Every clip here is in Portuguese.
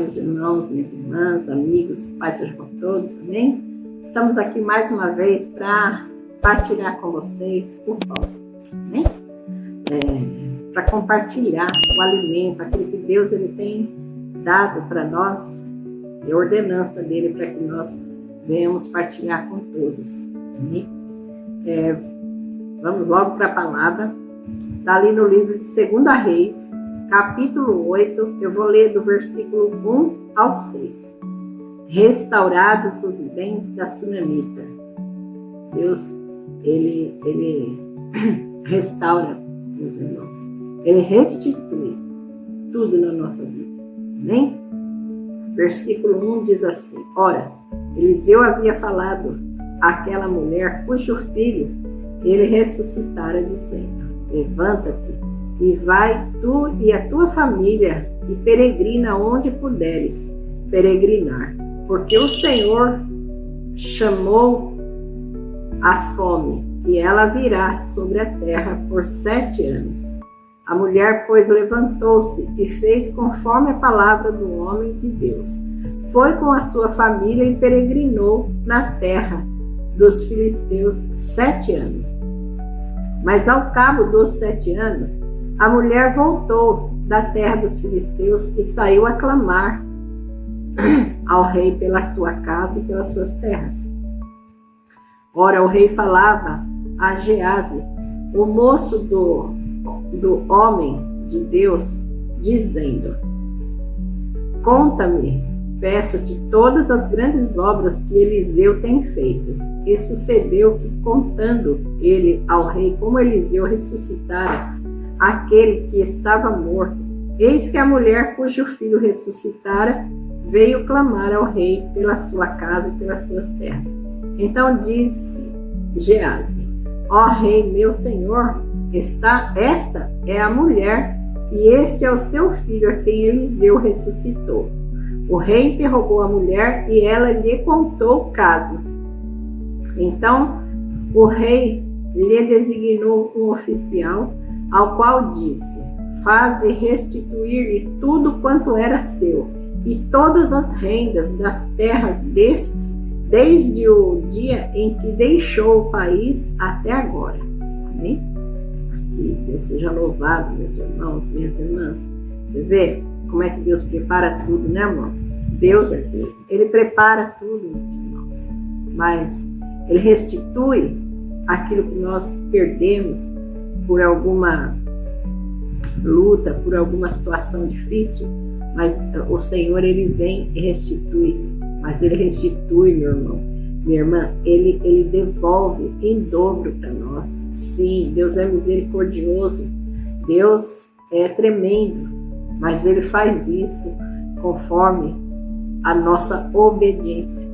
meus irmãos, minhas irmãs, amigos, paz seja com todos, amém? Estamos aqui mais uma vez para partilhar com vocês o pão, amém? Para compartilhar o alimento, aquilo que Deus ele tem dado para nós, e a ordenança dele para que nós venhamos partilhar com todos, amém? Vamos logo para a palavra, está ali no livro de 2 Reis, capítulo 8, eu vou ler do versículo 1 ao 6. Restaurados os bens da sunamita. Deus, ele restaura, meus irmãos. Ele restitui tudo na nossa vida. Amém? Versículo 1 diz assim: Ora, Eliseu havia falado àquela mulher cujo filho ele ressuscitara, dizendo: Levanta-te e vai tu e a tua família e peregrina onde puderes peregrinar, porque o Senhor chamou a fome e ela virá sobre a terra por 7 anos. A mulher, pois, levantou-se e fez conforme a palavra do homem de Deus. Foi com a sua família e peregrinou na terra dos filisteus 7 anos. Mas ao cabo dos 7 anos, a mulher voltou da terra dos filisteus e saiu a clamar ao rei pela sua casa e pelas suas terras. Ora, o rei falava a Geazi, o moço do homem de Deus, dizendo: Conta-me, peço-te, todas as grandes obras que Eliseu tem feito. E sucedeu que, contando ele ao rei como Eliseu ressuscitara aquele que estava morto, eis que a mulher cujo filho ressuscitara veio clamar ao rei pela sua casa e pelas suas terras. Então disse Geazi: Ó rei, meu senhor, esta é a mulher, e este é o seu filho a quem Eliseu ressuscitou. O rei interrogou a mulher e ela lhe contou o caso. Então o rei lhe designou um oficial, ao qual disse: Faze restituir-lhe tudo quanto era seu, e todas as rendas das terras desde o dia em que deixou o país até agora. Amém? Que Deus seja louvado, meus irmãos, minhas irmãs. Você vê como é que Deus prepara tudo, né, amor? Deus, ele prepara tudo, meus irmãos. Mas ele restitui aquilo que nós perdemos por alguma luta, por alguma situação difícil, mas o Senhor, ele vem e restitui. Mas ele restitui, meu irmão, minha irmã, ele devolve em dobro para nós. Sim, Deus é misericordioso, Deus é tremendo, mas ele faz isso conforme a nossa obediência,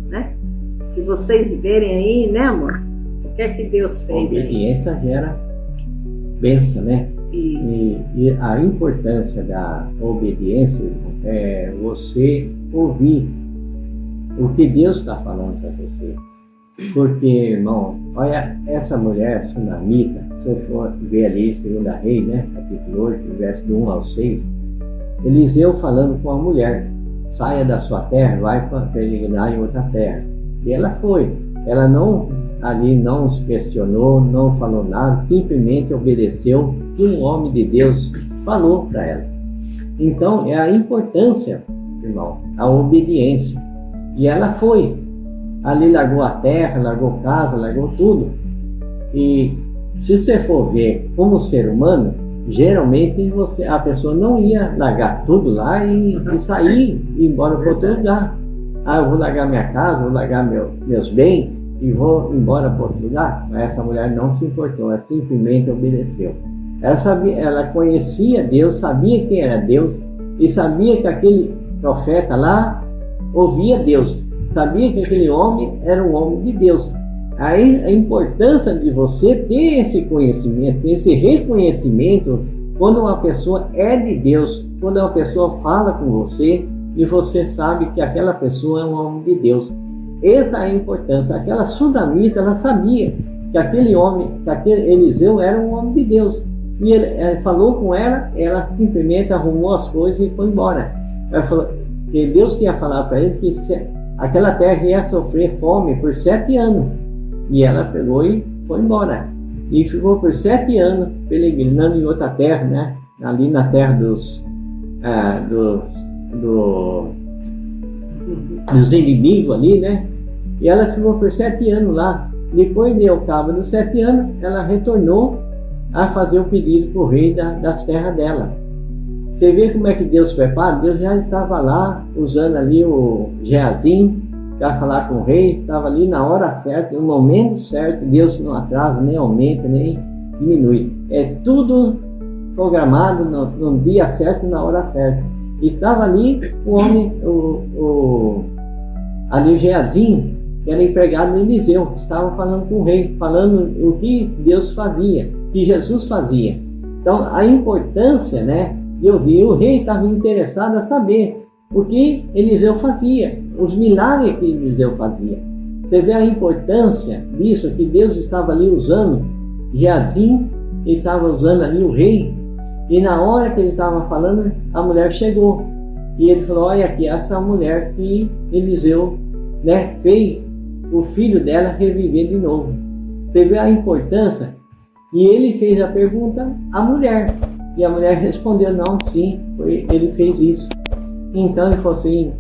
né? Se vocês verem aí, né, amor? O que é que Deus fez? Obediência gera bênção, né? Isso. E a importância da obediência é você ouvir o que Deus está falando para você. Porque, irmão, olha, essa mulher sunamita, se você for ver ali, 2 Reis, né, capítulo 8, verso do 1 ao 6, Eliseu falando com a mulher: saia da sua terra, vai para peregrinar em outra terra. E ela foi. Ela não se questionou, não falou nada, simplesmente obedeceu o que um homem de Deus falou para ela. Então, é a importância, irmão, a obediência. E ela foi. Ali largou a terra, largou casa, largou tudo. E se você for ver como ser humano, geralmente a pessoa não ia largar tudo lá e sair e ir embora para outro lugar. Eu vou largar minha casa, vou largar meus bens e vou embora para outro lugar. Mas essa mulher não se importou, ela simplesmente obedeceu. Ela conhecia Deus, sabia quem era Deus e sabia que aquele profeta lá ouvia Deus, sabia que aquele homem era um homem de Deus. Aí a importância de você ter esse conhecimento, esse reconhecimento, quando uma pessoa é de Deus, quando uma pessoa fala com você e você sabe que aquela pessoa é um homem de Deus. Essa é a importância. Aquela sunamita, ela sabia que aquele homem, que aquele Eliseu era um homem de Deus. E ele falou com ela, ela simplesmente arrumou as coisas e foi embora. Ela falou, Porque Deus tinha falado para ele que aquela terra ia sofrer fome por 7 anos. E ela pegou e foi embora. E ficou por 7 anos peregrinando em outra terra, né? Ali na terra dos inimigos ali, né? E ela ficou por 7 anos lá. Depois de ao cabo dos 7 anos, ela retornou a fazer o pedido para o rei das terras dela. Você vê como é que Deus prepara? Deus já estava lá, usando ali o Geazim, para falar com o rei, estava ali na hora certa, no momento certo. Deus não atrasa, nem aumenta, nem diminui. É tudo programado no dia certo, na hora certa. Estava ali o homem, ali o Geazim, que era empregado no Eliseu, estava falando com o rei, falando o que Deus fazia, que Jesus fazia. Então, a importância, né, de ouvir, o rei estava interessado a saber o que Eliseu fazia, os milagres que Eliseu fazia. Você vê a importância disso, que Deus estava ali usando Geazim, estava usando ali o rei, e na hora que ele estava falando, a mulher chegou. E ele falou, olha aqui, essa mulher que Eliseu, né, fez o filho dela reviver de novo. Você vê a importância? E ele fez a pergunta à mulher. E a mulher respondeu, não, sim, ele fez isso. Então ele falou assim,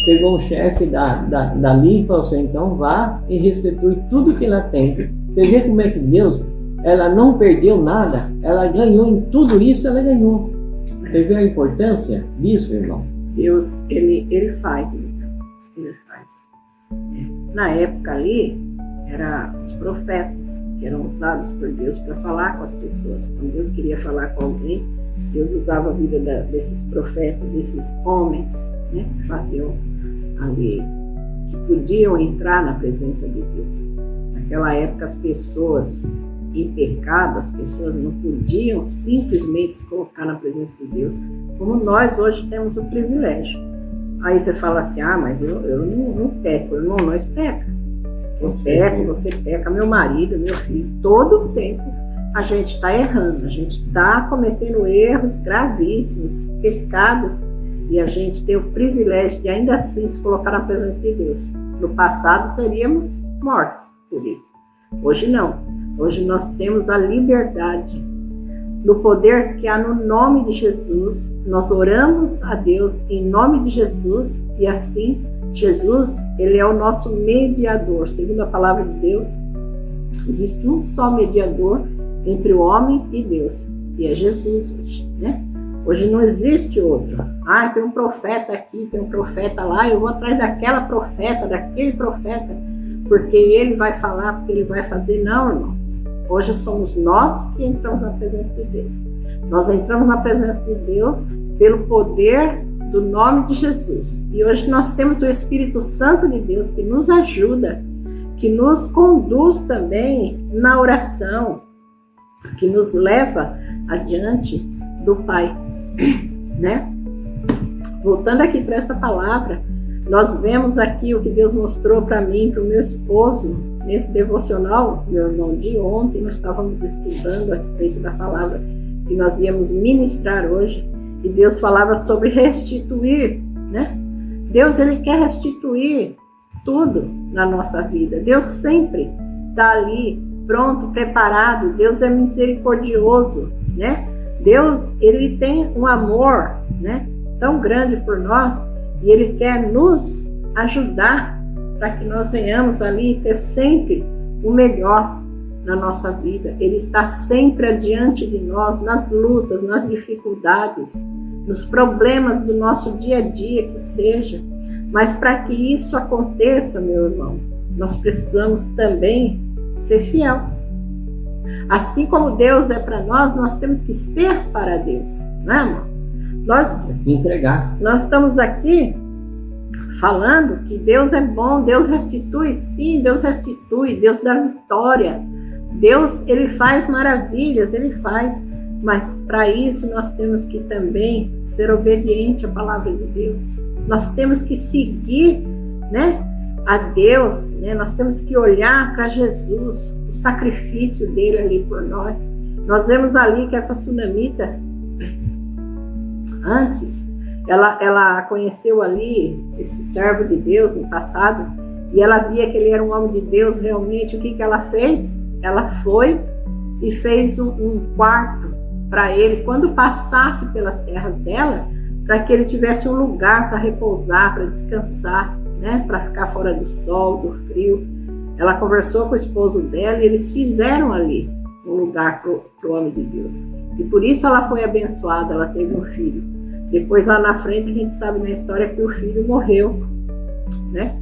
pegou o chefe dali e falou assim, então vá e restitui tudo que ela tem. Você vê como é que Deus, ela não perdeu nada, ela ganhou em tudo isso, ela ganhou. Você vê a importância disso, irmão? Deus, ele faz, ele faz. Na época ali, eram os profetas que eram usados por Deus para falar com as pessoas. Quando Deus queria falar com alguém, Deus usava a vida desses profetas, desses homens, né, que faziam ali, que podiam entrar na presença de Deus. Naquela época, as pessoas em pecado, as pessoas não podiam simplesmente se colocar na presença de Deus, como nós hoje temos o privilégio. Aí você fala assim, mas eu não peco, irmão, nós peca. Eu peco, você peca, meu marido, meu filho, todo o tempo a gente está errando, a gente está cometendo erros gravíssimos, pecados, e a gente tem o privilégio de ainda assim se colocar na presença de Deus. No passado seríamos mortos por isso. Hoje não. Hoje nós temos a liberdade do poder que há no nome de Jesus. Nós oramos a Deus em nome de Jesus e assim Jesus, ele é o nosso mediador. Segundo a palavra de Deus, existe um só mediador entre o homem e Deus, e é Jesus hoje, né? Hoje não existe outro. Tem um profeta aqui, tem um profeta lá, eu vou atrás daquela profeta, daquele profeta, porque ele vai falar, porque ele vai fazer. Não, irmão. Hoje somos nós que entramos na presença de Deus. Nós entramos na presença de Deus pelo poder do nome de Jesus. E hoje nós temos o Espírito Santo de Deus que nos ajuda, que nos conduz também na oração, que nos leva adiante do Pai, né? Voltando aqui para essa palavra, nós vemos aqui o que Deus mostrou para mim, para o meu esposo, nesse devocional, meu irmão, de ontem. Nós estávamos estudando a respeito da palavra que nós íamos ministrar hoje, e Deus falava sobre restituir, né? Deus, ele quer restituir tudo na nossa vida. Deus sempre está ali, pronto, preparado. Deus é misericordioso, né? Deus, ele tem um amor, né, tão grande por nós, e ele quer nos ajudar para que nós venhamos ali ter sempre o melhor na nossa vida. Ele está sempre adiante de nós, nas lutas, nas dificuldades, nos problemas do nosso dia a dia que seja. Mas para que isso aconteça, meu irmão, nós precisamos também ser fiel. Assim como Deus é para nós, nós temos que ser para Deus, não é, irmão? Nós se entregar. Nós estamos aqui falando que Deus é bom, Deus restitui, sim, Deus restitui, Deus dá vitória. Deus, ele faz maravilhas, ele faz, mas para isso nós temos que também ser obediente à palavra de Deus. Nós temos que seguir, né, a Deus, né? Nós temos que olhar para Jesus, o sacrifício dele ali por nós. Nós vemos ali que essa sunamita, antes, Ela conheceu ali esse servo de Deus no passado, e ela via que ele era um homem de Deus realmente. O que ela fez? Ela foi e fez um quarto para ele, quando passasse pelas terras dela, para que ele tivesse um lugar para repousar, para descansar, né? Para ficar fora do sol, do frio. Ela conversou com o esposo dela e eles fizeram ali um lugar para o homem de Deus. E por isso ela foi abençoada, ela teve um filho. Depois, lá na frente, a gente sabe na história que o filho morreu, né?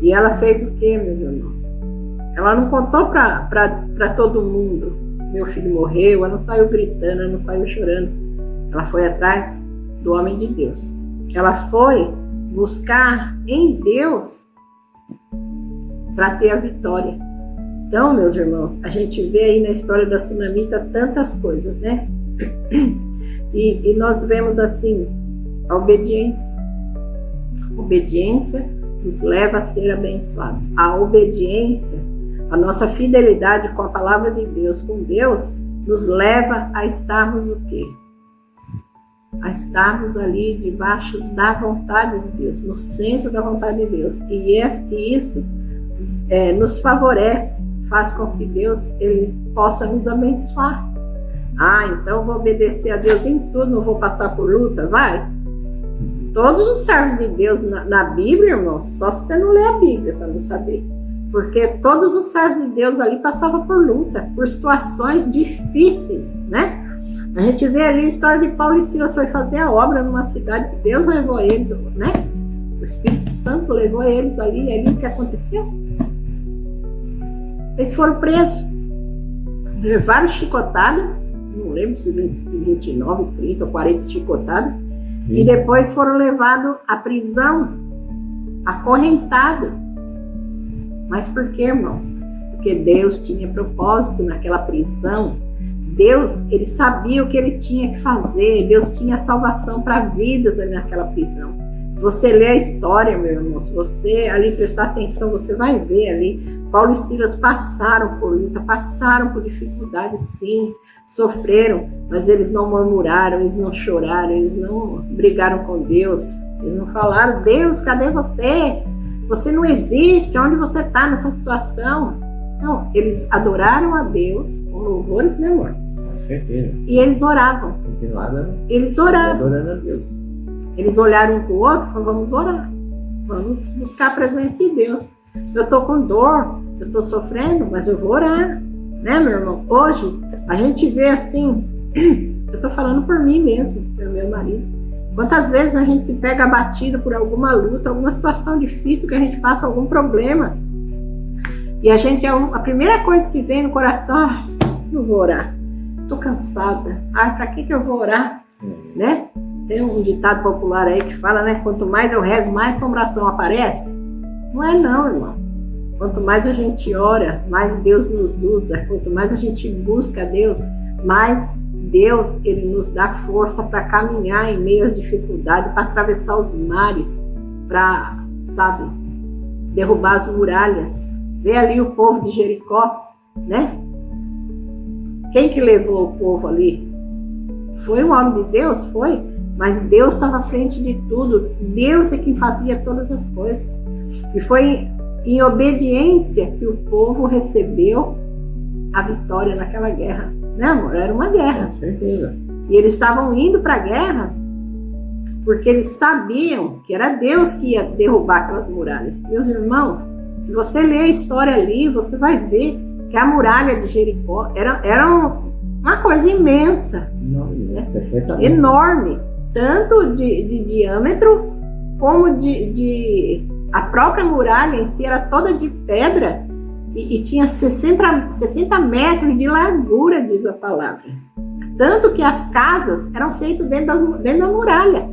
E ela fez o quê, meus irmãos? Ela não contou para todo mundo: meu filho morreu. Ela não saiu gritando, ela não saiu chorando. Ela foi atrás do homem de Deus. Ela foi buscar em Deus para ter a vitória. Então, meus irmãos, a gente vê aí na história da Sunamita tantas coisas, né? E nós vemos assim, a obediência. Obediência nos leva a ser abençoados. A obediência, a nossa fidelidade com a palavra de Deus, com Deus, nos leva a estarmos o quê? A estarmos ali debaixo da vontade de Deus, no centro da vontade de Deus. E isso nos favorece, faz com que Deus ele possa nos abençoar. Então vou obedecer a Deus em tudo, não vou passar por luta? Vai. Todos os servos de Deus na Bíblia, irmãos, só se você não lê a Bíblia para não saber. Porque todos os servos de Deus ali passavam por luta, por situações difíceis, né? A gente vê ali a história de Paulo e Silas, foi fazer a obra numa cidade que Deus levou eles, né? O Espírito Santo levou eles ali, e ali o que aconteceu? Eles foram presos, levaram chicotadas, não lembro se 29, 30 ou 40 chicotadas, e depois foram levados à prisão, acorrentados. Mas por quê, irmãos? Porque Deus tinha propósito naquela prisão. Deus, ele sabia o que ele tinha que fazer. Deus tinha salvação para vidas ali naquela prisão. Se você ler a história, meu irmão, se você ali prestar atenção, você vai ver ali, Paulo e Silas passaram por luta, passaram por dificuldades, sim, sofreram, mas eles não murmuraram, eles não choraram, eles não brigaram com Deus, eles não falaram: Deus, cadê você? Você não existe, onde você está nessa situação? Não, eles adoraram a Deus com louvores, né, amor? Com certeza. E eles oravam. Eles oravam. Adorando a Deus. Eles olharam um para o outro e falaram: vamos orar, vamos buscar a presença de Deus. Eu estou com dor, eu estou sofrendo, mas eu vou orar, né, meu irmão? Hoje a gente vê assim, eu estou falando por mim mesmo, pelo meu marido. Quantas vezes a gente se pega abatido por alguma luta, alguma situação difícil, que a gente passa algum problema, e a gente, a primeira coisa que vem no coração: não vou orar, estou cansada, para que eu vou orar, né? Tem um ditado popular aí que fala, né? Quanto mais eu rezo, mais assombração aparece. Não é não, irmão. Quanto mais a gente ora, mais Deus nos usa. Quanto mais a gente busca a Deus, mais Deus, ele nos dá força para caminhar em meio às dificuldades, para atravessar os mares, para, sabe, derrubar as muralhas. Vê ali o povo de Jericó, né? Quem que levou o povo ali? Foi o homem de Deus? Foi. Mas Deus estava à frente de tudo. Deus é quem fazia todas as coisas. E foi em obediência que o povo recebeu a vitória naquela guerra. Né, amor? Era uma guerra. Com certeza. E eles estavam indo para a guerra porque eles sabiam que era Deus que ia derrubar aquelas muralhas. Meus irmãos, se você ler a história ali, você vai ver que a muralha de Jericó era uma coisa imensa. Enorme, 60 metros. Enorme. Tanto de diâmetro, como a própria muralha em si era toda de pedra e tinha 60 metros de largura, diz a palavra. Tanto que as casas eram feitas dentro da muralha,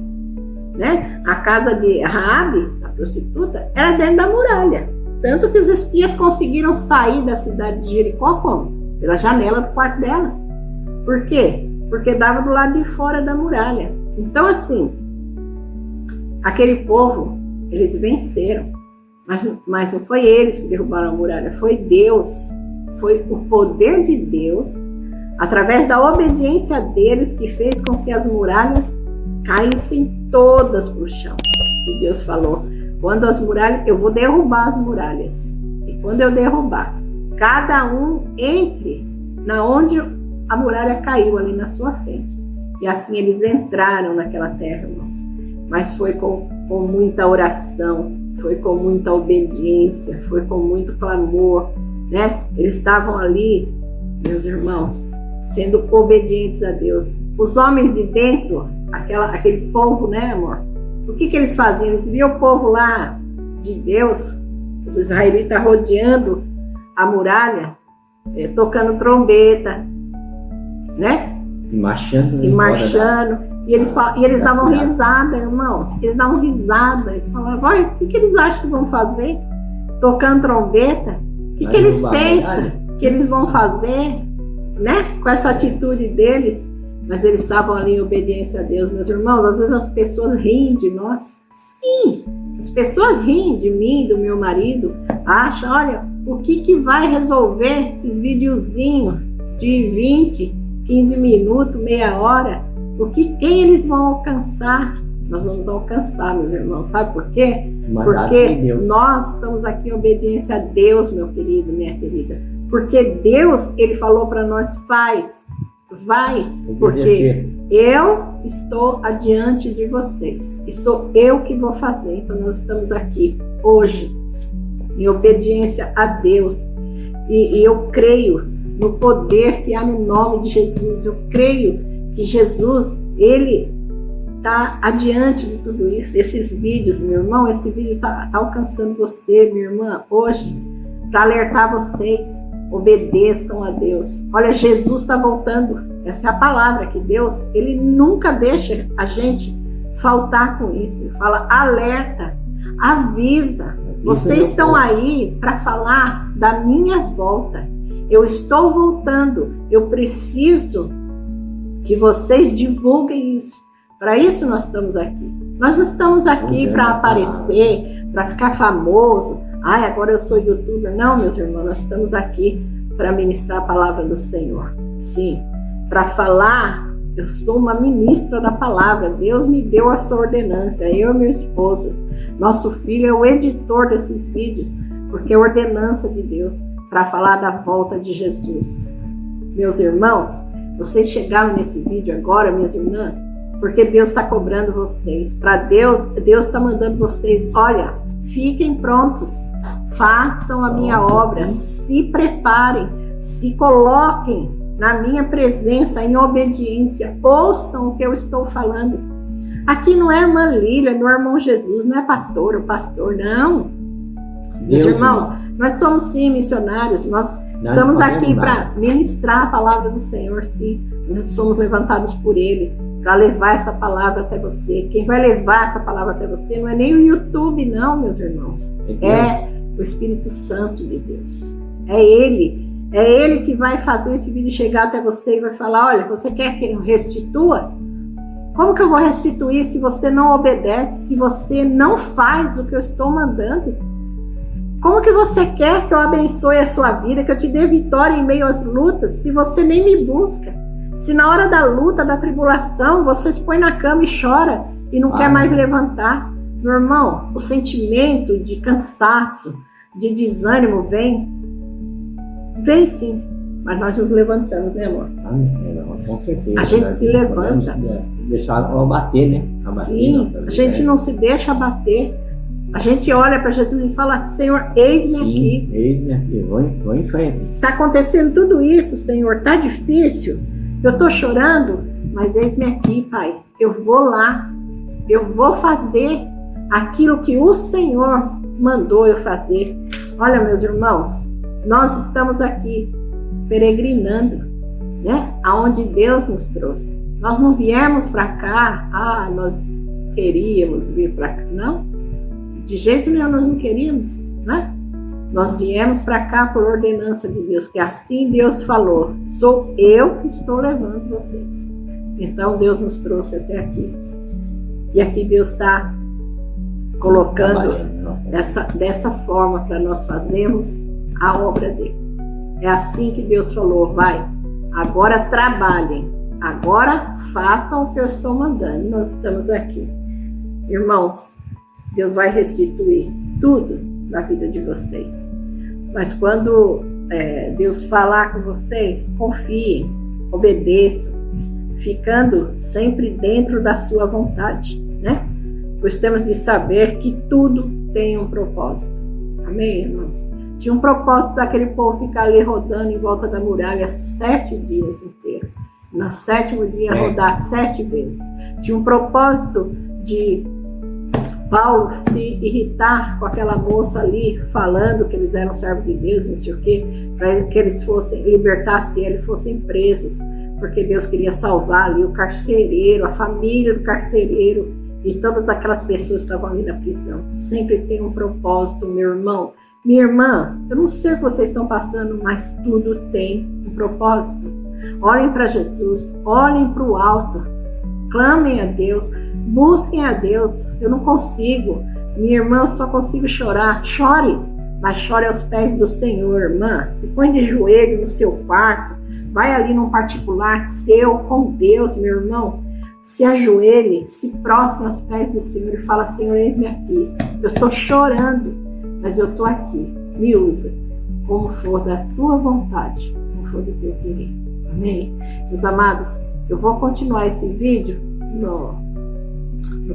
né? A casa de Raabe, a prostituta, era dentro da muralha. Tanto que os espias conseguiram sair da cidade de Jericó como? Pela janela do quarto dela. Por quê? Porque dava do lado de fora da muralha. Então, assim, aquele povo, eles venceram, mas não foi eles que derrubaram a muralha, foi Deus, foi o poder de Deus, através da obediência deles, que fez com que as muralhas caíssem todas para o chão. E Deus falou, quando as muralhas, eu vou derrubar as muralhas. E quando eu derrubar, cada um entre na onde a muralha caiu ali na sua frente. E assim eles entraram naquela terra, irmãos. Mas foi com muita oração, foi com muita obediência, foi com muito clamor, né? Eles estavam ali, meus irmãos, sendo obedientes a Deus. Os homens de dentro, aquele povo, né, amor? O que eles faziam? Eles viam o povo lá de Deus, os israelitas rodeando a muralha, tocando trombeta, né? E marchando. E eles davam risada, irmãos. Eles davam risada. Eles falavam, olha, o que eles acham que vão fazer? Tocando trombeta? O que eles pensam que eles vão fazer? Né? Com essa atitude deles. Mas eles estavam ali em obediência a Deus, meus irmãos. Às vezes as pessoas riem de nós. Sim, as pessoas riem de mim, do meu marido. Acham, olha, o que vai resolver esses videozinhos de 20, 15 minutos, meia hora? Quem eles vão alcançar? Nós vamos alcançar, meus irmãos. Sabe por quê? Porque nós estamos aqui em obediência a Deus, meu querido, minha querida. Porque Deus, Ele falou para nós, vai, porque eu estou adiante de vocês. E sou eu que vou fazer. Então nós estamos aqui hoje, em obediência a Deus. E eu creio no poder que há no nome de Jesus. Eu creio que Jesus, Ele está adiante de tudo isso. Esses vídeos, meu irmão, esse vídeo está alcançando você, minha irmã, hoje, para alertar vocês, obedeçam a Deus. Olha, Jesus está voltando. Essa é a palavra que Deus, Ele nunca deixa a gente faltar com isso. Ele fala, alerta, avisa. Vocês estão aí para falar da minha volta. Eu estou voltando. Eu preciso que vocês divulguem isso. Para isso nós estamos aqui. Nós não estamos aqui para aparecer, para ficar famoso. Ai, agora eu sou youtuber. Não, meus irmãos, nós estamos aqui para ministrar a palavra do Senhor. Sim, para falar, eu sou uma ministra da palavra. Deus me deu essa ordenança, eu e meu esposo. Nosso filho é o editor desses vídeos, porque é ordenança de Deus para falar da volta de Jesus. Meus irmãos, vocês chegaram nesse vídeo agora, minhas irmãs, porque Deus está cobrando vocês. Para Deus está mandando vocês, olha, fiquem prontos, façam a minha obra, se preparem, se coloquem na minha presença em obediência, ouçam o que eu estou falando. Aqui não é irmã Lília, não é irmão Jesus, não é pastor, o pastor, não. Meus irmãos, nós somos sim missionários, nós estamos aqui para ministrar a palavra do Senhor, sim. Nós somos levantados por Ele para levar essa palavra até você. Quem vai levar essa palavra até você não é nem o YouTube, não, meus irmãos. É o Espírito Santo de Deus. É Ele que vai fazer esse vídeo chegar até você e vai falar, olha, você quer que eu restitua? Como que eu vou restituir se você não obedece, se você não faz o que eu estou mandando? Como que você quer que eu abençoe a sua vida, que eu te dê vitória em meio às lutas, se você nem me busca? Se na hora da luta, da tribulação, você se põe na cama e chora e não quer mais levantar? Meu irmão, o sentimento de cansaço, de desânimo vem sim, mas nós nos levantamos, né, amor? Com certeza. A gente se levanta. Deixar ela bater, né? Sim, a gente não se deixa abater. A gente olha para Jesus e fala, Senhor, eis-me aqui. Eis-me aqui, vou em frente. Está acontecendo tudo isso, Senhor, está difícil. Eu estou chorando, mas eis-me aqui, Pai. Eu vou lá, eu vou fazer aquilo que o Senhor mandou eu fazer. Olha, meus irmãos, nós estamos aqui peregrinando, né? Aonde Deus nos trouxe. Nós não viemos para cá, nós queríamos vir para cá, não. De jeito nenhum nós não queríamos, né? Nós viemos para cá por ordenança de Deus, que assim Deus falou, sou eu que estou levando vocês. Então Deus nos trouxe até aqui. E aqui Deus está colocando dessa forma para nós fazermos a obra dele. É assim que Deus falou, vai, agora trabalhem, agora façam o que eu estou mandando. Nós estamos aqui. Irmãos, Deus vai restituir tudo na vida de vocês. Mas quando Deus falar com vocês, confiem, obedeçam, ficando sempre dentro da sua vontade, né? Pois temos de saber que tudo tem um propósito. Amém, irmãos? Tinha um propósito daquele povo ficar ali rodando em volta da muralha 7 dias inteiros. No 7º dia rodar 7 vezes. Tinha um propósito de Paulo se irritar com aquela moça ali, falando que eles eram servos de Deus, não sei o quê, para que eles libertassem ele, fossem presos, porque Deus queria salvar ali o carcereiro, a família do carcereiro e todas aquelas pessoas que estavam ali na prisão. Sempre tem um propósito, meu irmão. Minha irmã, eu não sei o que vocês estão passando, mas tudo tem um propósito. Olhem para Jesus, olhem para o alto, clamem a Deus, busquem a Deus. Eu não consigo, minha irmã, eu só consigo chorar. Chore, mas chore aos pés do Senhor, irmã. Se põe de joelho no seu quarto, vai ali num particular seu com Deus, meu irmão. Se ajoelhe, se prostre aos pés do Senhor e fala: Senhor, eis-me aqui. Eu estou chorando, mas eu estou aqui. Me usa como for da tua vontade, como for do teu querer. Amém? Meus amados, eu vou continuar esse vídeo no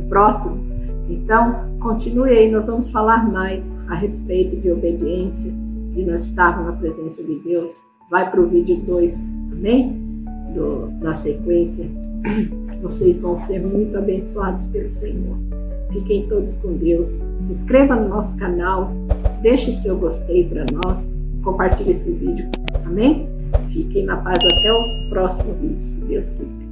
próximo. Então, continue aí, nós vamos falar mais a respeito de obediência, de nós estarmos na presença de Deus. Vai para o vídeo 2, amém? Da sequência. Vocês vão ser muito abençoados pelo Senhor. Fiquem todos com Deus. Se inscreva no nosso canal, deixe seu gostei para nós, compartilhe esse vídeo, amém? Fiquem na paz até o próximo vídeo, se Deus quiser.